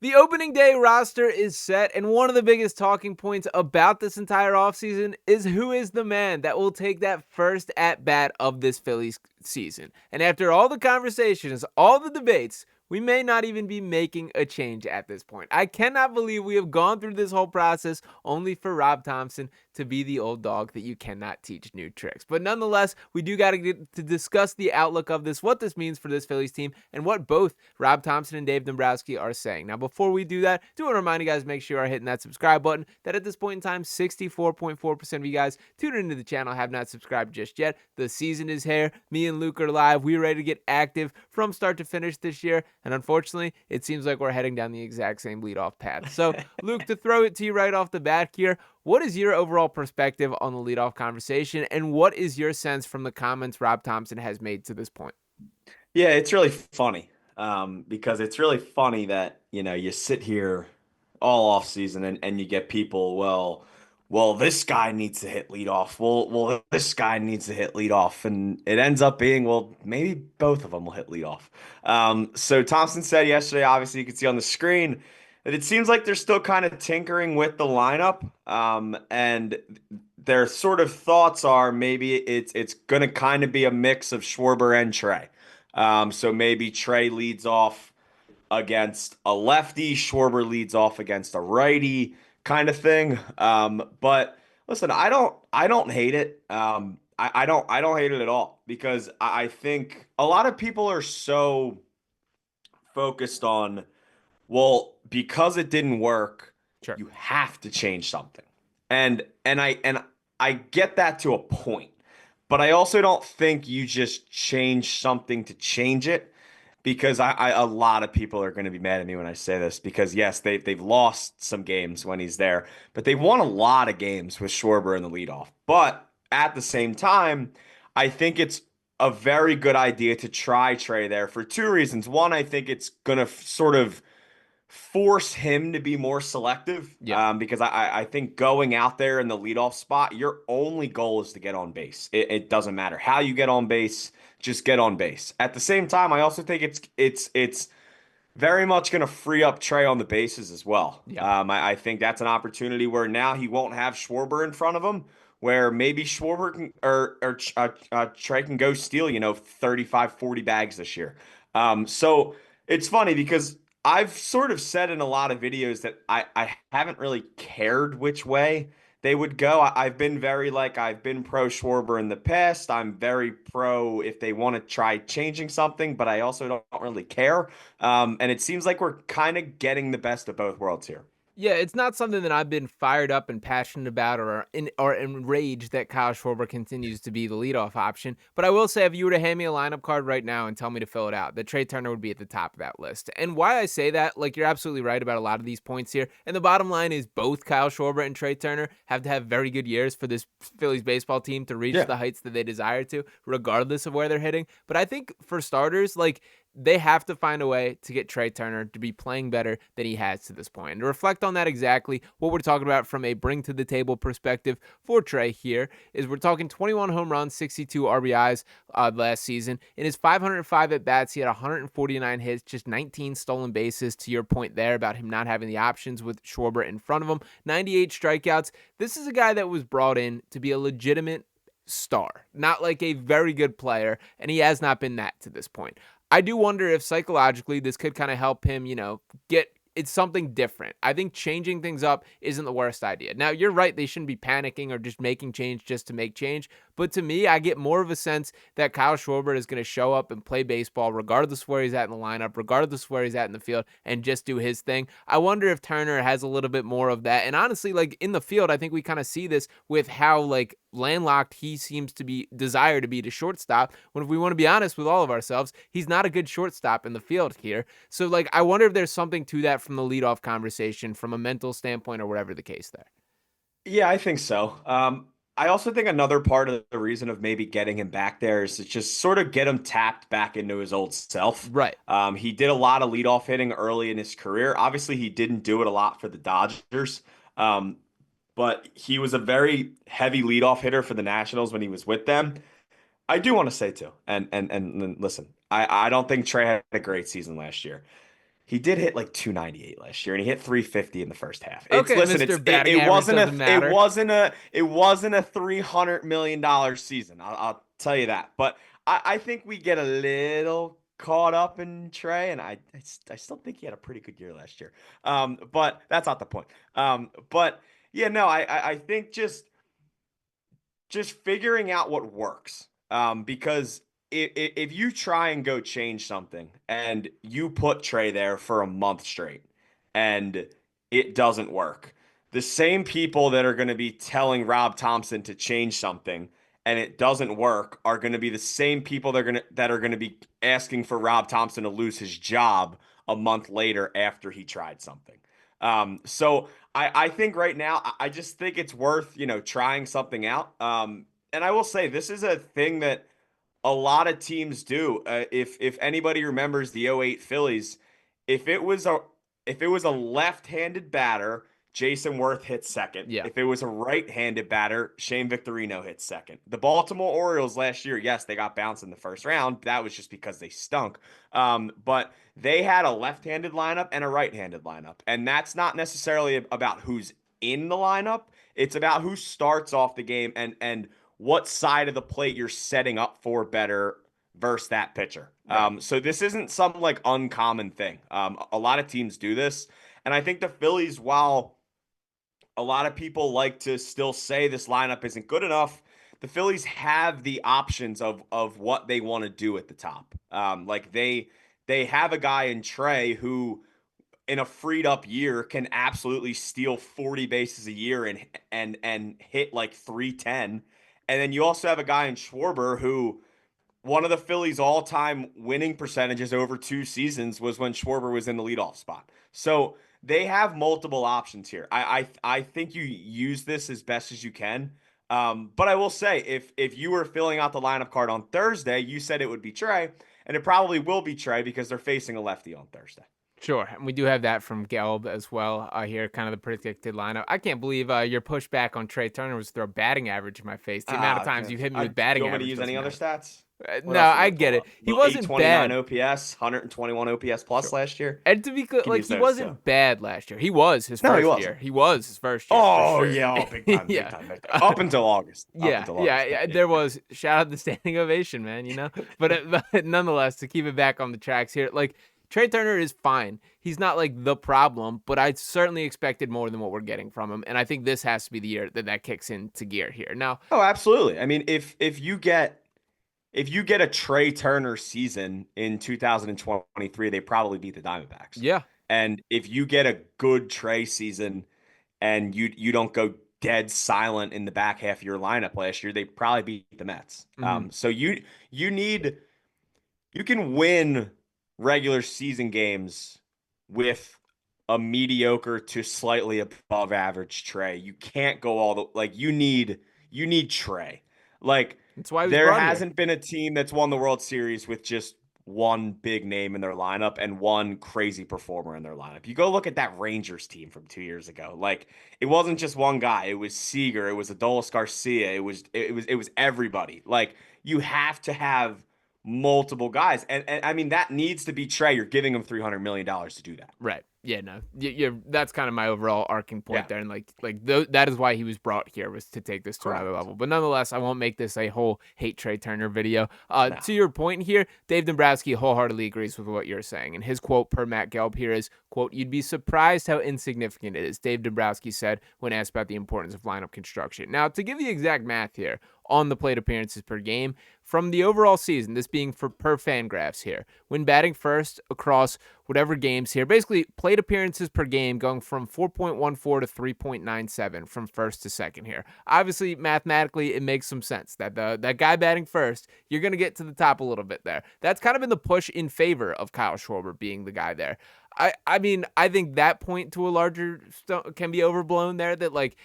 The opening day roster is set, and one of the biggest talking points about this entire offseason is who is the man that will take that first at bat of this Phillies season. And after all the conversations, all the debates, we may not even be making a change at this point. I cannot believe we have gone through this whole process only for Rob Thomson to be the old dog that you cannot teach new tricks. But nonetheless, we do got to get to discuss the outlook of this, what this means for this Phillies team, and what both Rob Thomson and Dave Dombrowski are saying. Now, before we do that, do want to remind you guys, make sure you are hitting that subscribe button. That at this point in time, 64.4% of you guys tuned into the channel have not subscribed just yet. The season is here. Me and Luke are live. We're ready to get active from start to finish this year. And unfortunately, it seems like we're heading down the exact same leadoff path. So, Luke, to throw it to you right off the bat here, what is your overall perspective on the leadoff conversation, and what is your sense from the comments Rob Thomson has made to this point? Yeah, it's really funny because it's really funny that, you sit here all off season and you get people, well, this guy needs to hit leadoff. Well, this guy needs to hit leadoff. And it ends up being, well, maybe both of them will hit leadoff. So Thompson said yesterday, obviously you can see on the screen, that it seems like they're still kind of tinkering with the lineup. And their sort of thoughts are maybe it's going to kind of be a mix of Schwarber and Trea. So maybe Trea leads off against a lefty, Schwarber leads off against a righty kind of thing. But listen, I don't hate it. I don't hate it at all because I think a lot of people are so focused on, well, because it didn't work, Sure. you have to change something. And I get that to a point. But I also don't think you just change something to change it because a lot of people are going to be mad at me when I say this because yes, they've lost some games when he's there, but they won a lot of games with Schwarber in the leadoff. But at the same time, I think it's a very good idea to try Trea there for two reasons. One, I think it's going to sort of force him to be more selective Yeah. because I think going out there in the leadoff spot, your only goal is to get on base. It doesn't matter how you get on base, just get on base. At the same time, I also think it's very much going to free up Trea on the bases as well. Yeah. I think that's an opportunity where now he won't have Schwarber in front of him, where maybe Schwarber can or Trea can go steal 35, 40 bags this year. So it's funny because I've sort of said in a lot of videos that I haven't really cared which way they would go. I've been very I've been pro Schwarber in the past. I'm very pro if they want to try changing something, but I also don't really care. And it seems like we're kind of getting the best of both worlds here. Yeah, it's not something that I've been fired up and passionate about or enraged that Kyle Schwarber continues to be the leadoff option. But I will say, if you were to hand me a lineup card right now and tell me to fill it out, that Trea Turner would be at the top of that list. And why I say that, you're absolutely right about a lot of these points here. And the bottom line is both Kyle Schwarber and Trea Turner have to have very good years for this Phillies baseball team to reach Yeah. the heights that they desire to, regardless of where they're hitting. But I think for starters, they have to find a way to get Trea Turner to be playing better than he has to this point. And to reflect on that exactly, what we're talking about from a bring to the table perspective for Trea here is we're talking 21 home runs, 62 RBIs last season. In his 505 at bats, he had 149 hits, just 19 stolen bases. To your point there about him not having the options with Schwarber in front of him, 98 strikeouts. This is a guy that was brought in to be a legitimate star, not like a very good player, and he has not been that to this point. I do wonder if psychologically this could kind of help him, get it's something different. I think changing things up isn't the worst idea. Now, you're right, they shouldn't be panicking or just making change just to make change. But to me, I get more of a sense that Kyle Schwarber is going to show up and play baseball regardless where he's at in the lineup, regardless where he's at in the field, and just do his thing. I wonder if Turner has a little bit more of that. And honestly, in the field, I think we kind of see this with how landlocked he seems to be desire to be to shortstop, when if we want to be honest with all of ourselves, he's not a good shortstop in the field here. So I wonder if there's something to that from the leadoff conversation from a mental standpoint or whatever the case there. Yeah, I think so. I also think another part of the reason of maybe getting him back there is to just sort of get him tapped back into his old self. Right. He did a lot of leadoff hitting early in his career. Obviously, he didn't do it a lot for the Dodgers, um, but he was a very heavy leadoff hitter for the Nationals when he was with them. I do want to say too, and listen, I don't think Trey had a great season last year. He did hit like 298 last year, and he hit 350 in the first half. It's Okay, listen, Mr. Batting it Average wasn't doesn't matter. it wasn't a $300 million season. I'll tell you that. But I think we get a little caught up in Trey, and I still think he had a pretty good year last year. But that's not the point. But yeah, no, I think just figuring out what works. Because if you try and go change something and you put Trey there for a month straight and it doesn't work, the same people that are going to be telling Rob Thomson to change something and it doesn't work are going to be the same people that are going to be asking for Rob Thomson to lose his job a month later after he tried something. So I think right now, I just think it's worth, trying something out. And I will say this is a thing that a lot of teams do. If anybody remembers the '08 Phillies, if it was a if it was a left-handed batter, Jason Worth hit second. Yeah, If it was a right-handed batter, Shane Victorino hit second. The Baltimore Orioles last year, yes, they got bounced in the first round. That was just because they stunk. But they had a left-handed lineup and a right-handed lineup, and that's not necessarily about who's in the lineup. It's about who starts off the game and what side of the plate you're setting up for better versus that pitcher. right. So this isn't some like uncommon thing. A lot of teams do this, and I think the Phillies, while a lot of people like to still say this lineup isn't good enough, the Phillies have the options of what they want to do at the top. Like they have a guy in Trey who in a freed up year can absolutely steal 40 bases a year and hit like 310. And then you also have a guy in Schwarber who one of the Phillies' all-time winning percentages over 2 seasons was when Schwarber was in the leadoff spot. So they have multiple options here. I think you use this as best as you can. But I will say, if you were filling out the lineup card on Thursday, you said it would be Trey, and it probably will be Trey because they're facing a lefty on Thursday. Sure, and we do have that from Gelb as well here, kind of the predicted lineup. I can't believe your pushback on Trey Turner was throw batting average in my face. The amount of times you hit me with Do you batting want me to average use doesn't any other matter. stats? What No, else you I want me to get pull it. up? He Little wasn't 829 bad. OPS, 121 OPS plus Sure. last year. And to be clear, Can like use he those too. wasn't bad last year. He was his No, he first wasn't. year. He was his first year for Oh sure. yeah, oh big time, big Yeah. time, big time. Up until August. Up Yeah, until yeah, August. yeah. Yeah, There yeah. was shout out the standing ovation, man. But nonetheless, to keep it back on the tracks here, like Trey Turner is fine. He's not like the problem, but I certainly expected more than what we're getting from him, and I think this has to be the year that kicks into gear here. Now, Oh, absolutely. I mean, if you get a Trey Turner season in 2023, they probably beat the Diamondbacks. yeah, And if you get a good Trey season and you don't go dead silent in the back half of your lineup last year, they probably beat the Mets. mhm, So you need you can win regular season games with a mediocre to slightly above average Trey. You can't go all the like you need Trey. Like that's why he was there brought here. hasn't been a team that's won the World Series with just one big name in their lineup and one crazy performer in their lineup. You go look at that Rangers team from 2 years ago. Like it wasn't just one guy. It was Seager. It was Adolis Garcia. It was everybody. Like you have to have multiple guys. And I mean, that needs to be Trey. You're giving him $300 million to do that. Right. Yeah, no. That's kind of my overall arcing Yeah. point there, and that is why he was brought here, was to take this to another Correct. level. But nonetheless, I won't make this a whole hate Trey Turner video. No. To your point here, Dave Dombrowski wholeheartedly agrees with what you're saying, and his quote per Matt Gelb here is, "quote You'd be surprised how insignificant it is," Dave Dombrowski said when asked about the importance of lineup construction. Now, to give the exact math here on the plate appearances per game from the overall season, this being for per Fangraphs here, when batting first across whatever games here, basically plate appearances per game going from 4.14 to 3.97 from first to second here. Obviously, mathematically, it makes some sense that that guy batting first, you're going to get to the top a little bit there. That's kind of been the push in favor of Kyle Schwarber being the guy there. I mean, I think that point to a larger can be overblown there. That like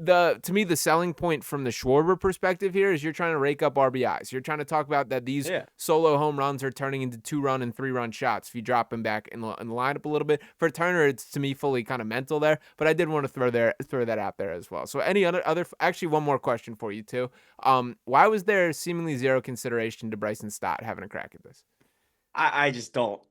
to me, the selling point from the Schwarber perspective here is you're trying to rake up RBIs. You're trying to talk about that these Yeah. solo home runs are turning into 2-run and 3-run shots if you drop him back in the lineup a little bit. For Turner, it's to me fully kind of mental there, but I did want to throw that out there as well. So any other actually one more question for you too. Why was there seemingly zero consideration to Bryson Stott having a crack at this? I just don't.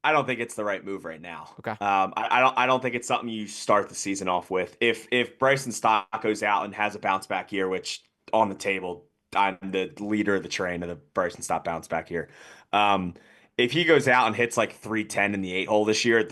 I don't think it's the right move right now. Okay. I don't think it's something you start the season off with. If Bryson Stott goes out and has a bounce back year, which on the table, I'm the leader of the train of the Bryson Stott bounce back here. Um, if he goes out and hits like 310 in the 8 hole this year,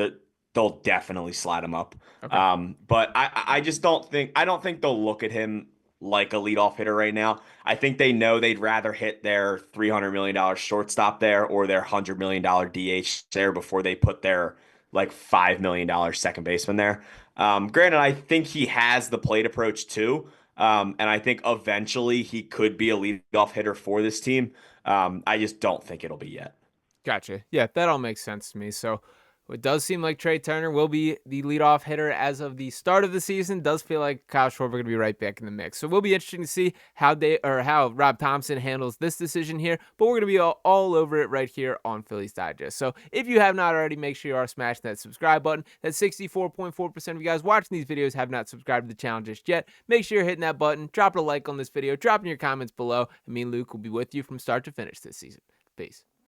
they'll definitely slide him up. Okay. But I just don't think they'll look at him like a leadoff hitter right now. I think they know they'd rather hit their $300 million shortstop there or their $100 million DH there before they put their like $5 million second baseman there. Granted, I think he has the plate approach too. And I think eventually he could be a leadoff hitter for this team. I just don't think it'll be yet. Gotcha. Yeah, that all makes sense to me. So it does seem like Trea Turner will be the leadoff hitter as of the start of the season. Does feel like Kyle Schwarber going to be right back in the mix. So it will be interesting to see how Rob Thomson handles this decision here. But we're going to be all over it right here on Phillies Digest. So if you have not already, make sure you are smashing that subscribe button. That 64.4% of you guys watching these videos have not subscribed to the channel just yet. Make sure you're hitting that button. Drop a like on this video. Drop in your comments below. And me and Luke will be with you from start to finish this season. Peace.